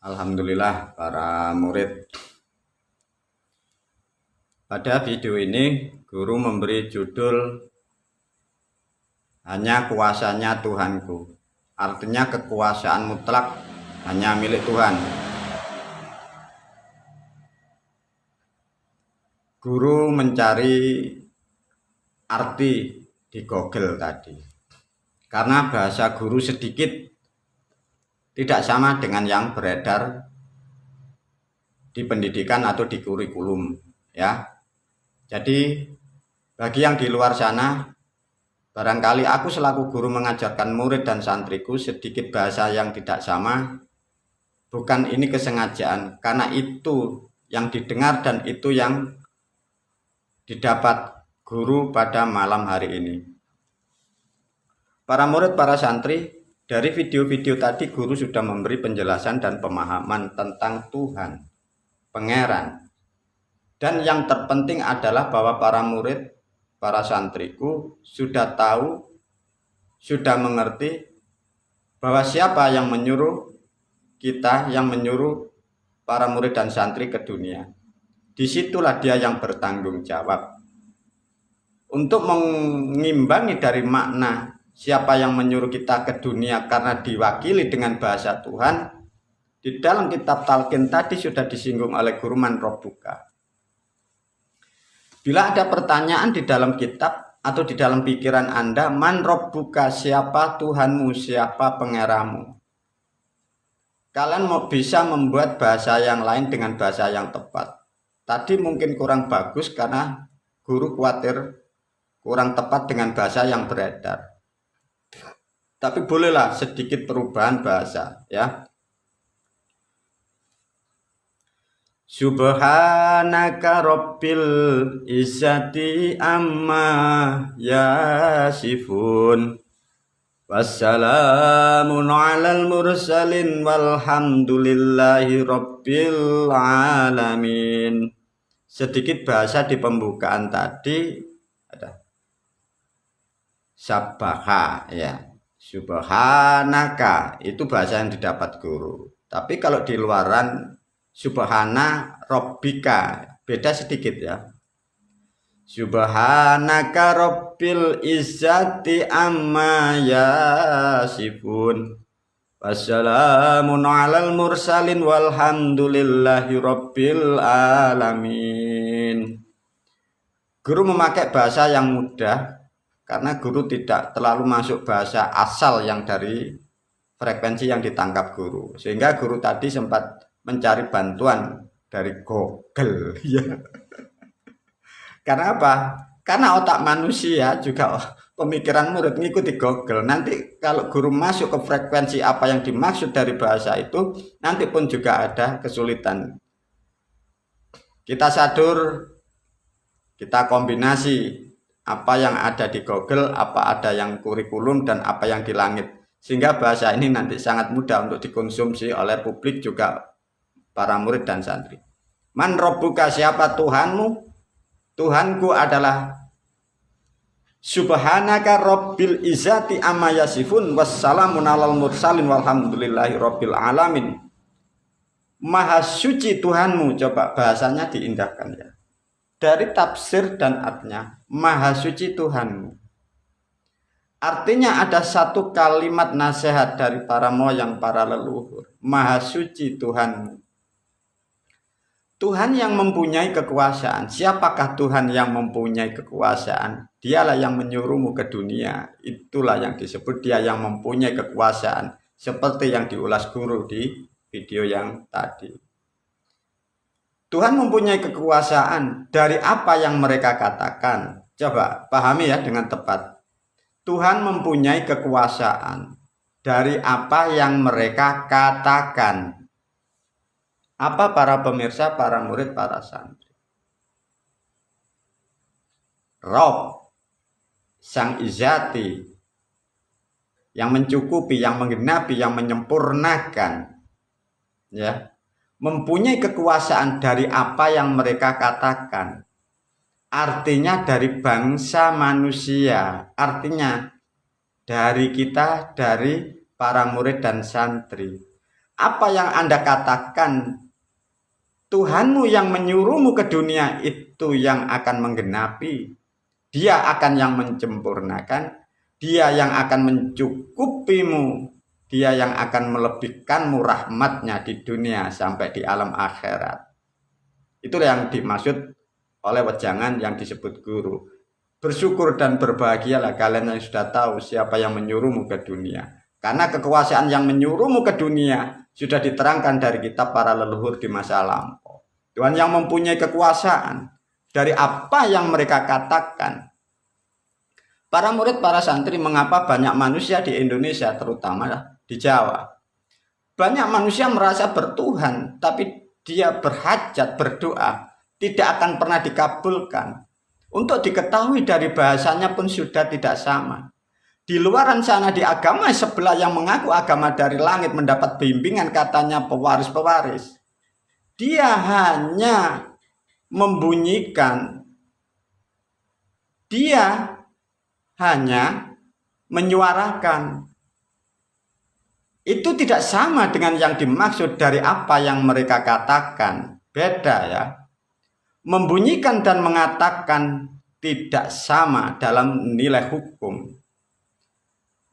Alhamdulillah para murid. Pada video ini guru memberi judul Hanya Kuasanya Tuhanku. Artinya kekuasaan mutlak hanya milik Tuhan. Guru mencari arti di Google tadi. Karena bahasa guru sedikit tidak sama dengan yang beredar di pendidikan atau di kurikulum, ya. Jadi bagi yang di luar sana, barangkali aku selaku guru mengajarkan murid dan santriku sedikit bahasa yang tidak sama. Bukan ini kesengajaan, karena itu yang didengar dan itu yang didapat guru pada malam hari ini. Para murid, para santri, dari video-video tadi guru sudah memberi penjelasan dan pemahaman tentang Tuhan, Pangeran. Dan yang terpenting adalah bahwa para murid, para santriku sudah tahu, sudah mengerti bahwa siapa yang menyuruh kita, yang menyuruh para murid dan santri ke dunia. Disitulah dia yang bertanggung jawab. Untuk mengimbangi dari makna siapa yang menyuruh kita ke dunia karena diwakili dengan bahasa Tuhan, di dalam kitab Talqin tadi sudah disinggung oleh guru Man Rabbuka. Bila ada pertanyaan di dalam kitab atau di dalam pikiran Anda, Man Rabbuka, siapa Tuhanmu, siapa pengeramu? Kalian bisa membuat bahasa yang lain dengan bahasa yang tepat. Tadi mungkin kurang bagus karena guru khawatir kurang tepat dengan bahasa yang beredar. Tapi bolehlah sedikit perubahan bahasa, ya. Subhanaka Rabbil Izzati amma yasifun. Wassalamun alal mursalin walhamdulillahi rabbil alamin. Sedikit bahasa di pembukaan tadi ada sabbaha, ya. Subhanaka itu bahasa yang didapat guru. Tapi kalau di luaran subhana rabbika beda sedikit, ya. Subhanaka Rabbil Izzati amma yasifun. Wassalamun alal mursalin walhamdulillahi rabbil alamin. Guru memakai bahasa yang mudah karena guru tidak terlalu masuk bahasa asal yang dari frekuensi yang ditangkap guru. Sehingga guru tadi sempat mencari bantuan dari Google, ya. Karena apa? Karena otak manusia juga pemikiran murid mengikuti Google. Nanti kalau guru masuk ke frekuensi apa yang dimaksud dari bahasa itu, nanti pun juga ada kesulitan. Kita sadur, kita kombinasi apa yang ada di Google, apa ada yang kurikulum, dan apa yang di langit. Sehingga bahasa ini nanti sangat mudah untuk dikonsumsi oleh publik juga para murid dan santri. Man Rabbuka, siapa Tuhanmu? Tuhanku adalah Subhanaka Rabbil Izzati amma yasifun wassalamun alal mursalin walhamdulillahi rabbil alamin. Maha suci Tuhanmu, coba bahasanya diindahkan, ya. Dari tafsir dan artinya, Maha suci Tuhanmu. Artinya ada satu kalimat nasihat dari para moyang, para leluhur. Maha suci Tuhanmu. Tuhan yang mempunyai kekuasaan. Siapakah Tuhan yang mempunyai kekuasaan? Dialah yang menyuruhmu ke dunia. Itulah yang disebut dia yang mempunyai kekuasaan. Seperti yang diulas guru di video yang tadi. Tuhan mempunyai kekuasaan dari apa yang mereka katakan. Coba pahami, ya, dengan tepat. Tuhan mempunyai kekuasaan dari apa yang mereka katakan. Apa para pemirsa, para murid, para santri? Rob, Sang Izzati, yang mencukupi, yang menggenapi, yang menyempurnakan, ya, mempunyai kekuasaan dari apa yang mereka katakan. Artinya dari bangsa manusia, artinya dari kita, dari para murid dan santri. apa yang Anda katakan Tuhanmu yang menyuruhmu ke dunia itu yang akan menggenapi. Dia akan yang menyempurnakan. Dia yang akan mencukupimu. Dia yang akan melebihkanmu rahmatnya di dunia sampai di alam akhirat. Itulah yang dimaksud oleh wejangan yang disebut guru. Bersyukur dan berbahagialah kalian yang sudah tahu siapa yang menyuruhmu ke dunia. Karena kekuasaan yang menyuruhmu ke dunia sudah diterangkan dari kitab para leluhur di masa lampau. Tuhan yang mempunyai kekuasaan dari apa yang mereka katakan. Para murid, para santri, mengapa banyak manusia di Indonesia, terutama di Jawa? Banyak manusia merasa bertuhan, tapi dia berhajat, berdoa, tidak akan pernah dikabulkan. Untuk diketahui dari bahasanya pun sudah tidak sama. Di luaran sana di agama sebelah yang mengaku agama dari langit mendapat bimbingan katanya pewaris-pewaris. Dia hanya membunyikan, dia hanya menyuarakan. Itu tidak sama dengan yang dimaksud dari apa yang mereka katakan. Beda ya. Membunyikan dan mengatakan tidak sama dalam nilai hukum.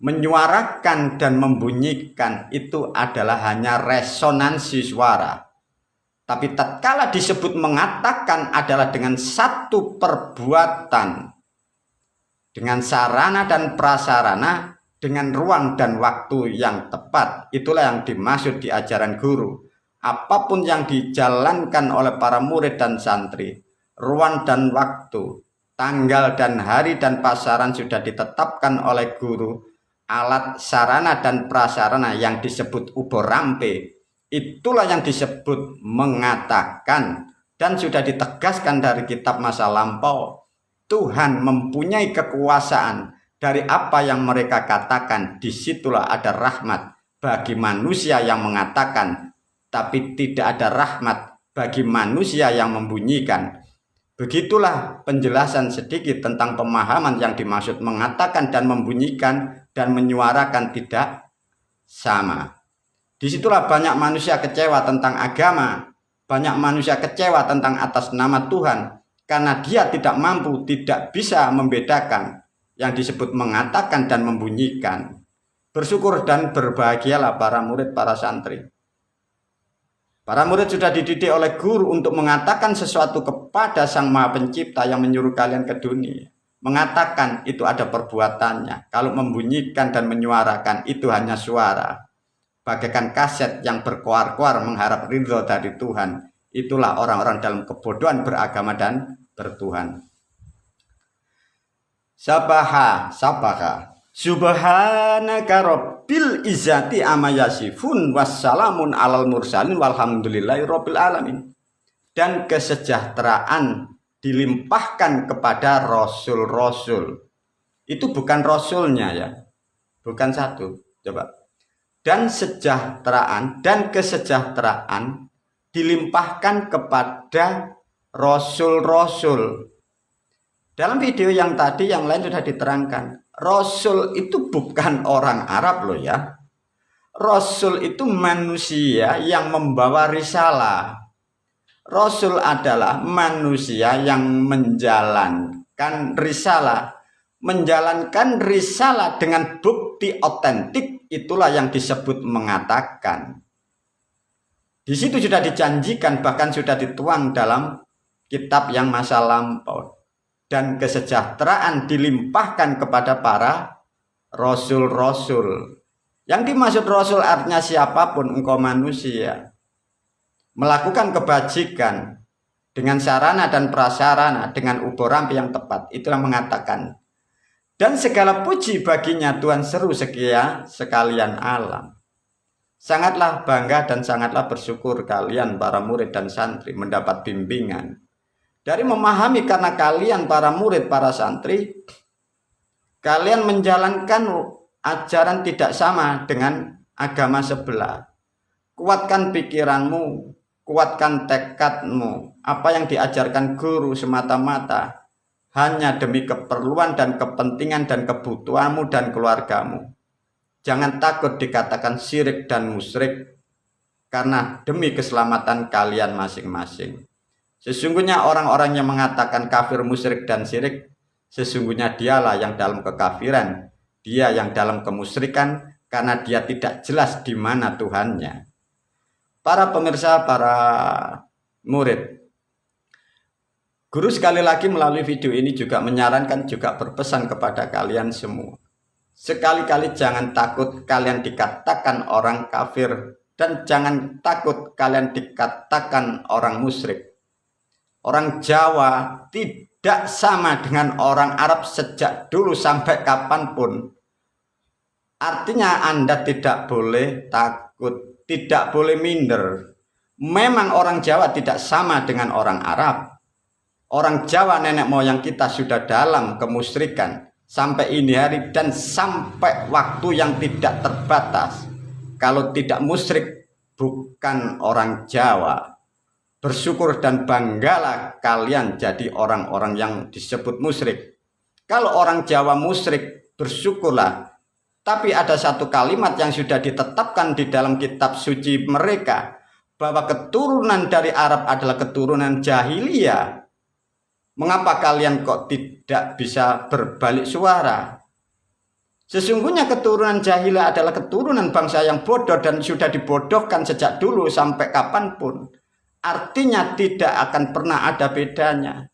Menyuarakan dan membunyikan itu adalah hanya resonansi suara. Tapi tatkala disebut mengatakan adalah dengan satu perbuatan. Dengan sarana dan prasarana, dengan ruang dan waktu yang tepat. Itulah yang dimaksud di ajaran guru. Apapun yang dijalankan oleh para murid dan santri, ruang dan waktu, tanggal dan hari dan pasaran sudah ditetapkan oleh guru. Alat sarana dan prasarana yang disebut uborampe, itulah yang disebut mengatakan. Dan sudah ditegaskan dari kitab masa lampau, Tuhan mempunyai kekuasaan dari apa yang mereka katakan. Disitulah ada rahmat bagi manusia yang mengatakan, tapi tidak ada rahmat bagi manusia yang membunyikan. Begitulah penjelasan sedikit tentang pemahaman yang dimaksud mengatakan dan membunyikan dan menyuarakan tidak sama. Disitulah banyak manusia kecewa tentang agama, banyak manusia kecewa tentang atas nama Tuhan, karena dia tidak mampu, tidak bisa membedakan yang disebut mengatakan dan membunyikan. Bersyukur dan berbahagialah para murid, para santri. Para murid sudah dididik oleh guru untuk mengatakan sesuatu kepada Sang Maha Pencipta yang menyuruh kalian ke dunia. Mengatakan itu ada perbuatannya. Kalau membunyikan dan menyuarakan itu hanya suara. Bagaikan kaset yang berkoar-koar mengharap ridho dari Tuhan. Itulah orang-orang dalam kebodohan beragama dan bertuhan. Sabaha. Subhanaka rabbil izzati amma yasifun wassalamun alal mursalin walhamdulillahi rabbil alamin. Dan kesejahteraan dilimpahkan kepada rasul-rasul. Itu bukan rasulnya ya. Bukan satu. Coba. Dan kesejahteraan dilimpahkan kepada rasul-rasul. Dalam video yang tadi yang lain sudah diterangkan. Rasul itu bukan orang Arab loh ya. Rasul itu manusia yang membawa risalah. Rasul adalah manusia yang menjalankan risalah. Menjalankan risalah dengan bukti otentik, itulah yang disebut mengatakan. Di situ sudah dijanjikan, bahkan sudah dituang dalam kitab yang masa lampau. Dan kesejahteraan dilimpahkan kepada para rasul-rasul. Yang dimaksud rasul artinya siapapun engkau manusia. Melakukan kebajikan dengan sarana dan prasarana, dengan uborampe yang tepat. Itulah mengatakan. Dan segala puji baginya Tuhan seru sekalian alam. Sangatlah bangga dan sangatlah bersyukur kalian para murid dan santri mendapat bimbingan. Dari memahami karena kalian para murid, para santri, kalian menjalankan ajaran tidak sama dengan agama sebelah. Kuatkan pikiranmu, kuatkan tekadmu. Apa yang diajarkan guru semata-mata hanya demi keperluan dan kepentingan dan kebutuhanmu dan keluargamu. Jangan takut dikatakan syirik dan musyrik. karena demi keselamatan kalian masing-masing. Sesungguhnya orang-orang yang mengatakan kafir, musyrik, dan syirik, sesungguhnya dialah yang dalam kekafiran, dia yang dalam kemusyrikan, karena dia tidak jelas di mana Tuhannya. Para pemirsa, para murid, guru sekali lagi melalui video ini juga menyarankan, juga berpesan kepada kalian semua. Sekali-kali jangan takut kalian dikatakan orang kafir, dan jangan takut kalian dikatakan orang musyrik. Orang Jawa tidak sama dengan orang Arab sejak dulu sampai kapanpun. Artinya Anda tidak boleh takut, tidak boleh minder. Memang orang Jawa tidak sama dengan orang Arab. Orang Jawa nenek moyang kita sudah dalam kemusyrikan sampai ini hari dan sampai waktu yang tidak terbatas. Kalau tidak musyrik, bukan orang Jawa. Bersyukur dan banggalah kalian jadi orang-orang yang disebut musyrik. Kalau orang Jawa musyrik, bersyukurlah. Tapi ada satu kalimat yang sudah ditetapkan di dalam kitab suci mereka, bahwa keturunan dari Arab adalah keturunan jahiliyah. Mengapa kalian kok tidak bisa berbalik suara? Sesungguhnya keturunan jahiliyah adalah keturunan bangsa yang bodoh dan sudah dibodohkan sejak dulu sampai kapanpun. Artinya tidak akan pernah ada bedanya.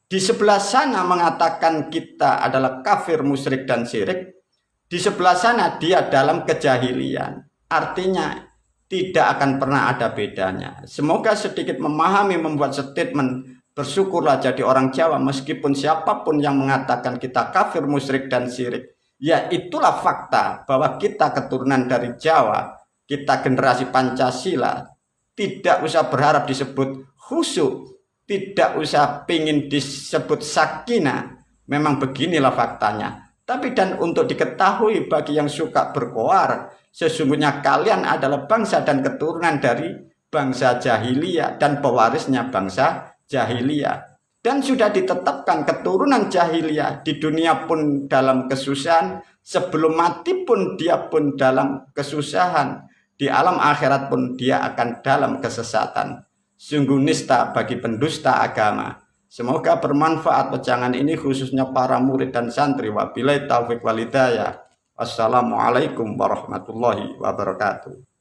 Di sebelah sana mengatakan kita adalah kafir, musyrik, dan syirik. Di sebelah sana dia dalam kejahilian. Artinya tidak akan pernah ada bedanya. Semoga sedikit memahami, membuat statement bersyukurlah jadi orang Jawa meskipun siapapun yang mengatakan kita kafir, musyrik, dan syirik. Ya itulah fakta bahwa kita keturunan dari Jawa, kita generasi Pancasila. Tidak usah berharap disebut khusyuk, tidak usah pingin disebut sakinah. Memang beginilah faktanya. Tapi dan untuk diketahui bagi yang suka berkoar, sesungguhnya kalian adalah bangsa dan keturunan dari bangsa jahiliyah dan pewarisnya bangsa jahiliyah. Dan sudah ditetapkan keturunan jahiliyah di dunia pun dalam kesusahan, sebelum mati pun dia pun dalam kesusahan. Di alam akhirat pun dia akan dalam kesesatan. Sungguh nista bagi pendusta agama. Semoga bermanfaat pejangan ini khususnya para murid dan santri. Wabillahi taufiq wal hidayah. Wassalamualaikum warahmatullahi wabarakatuh.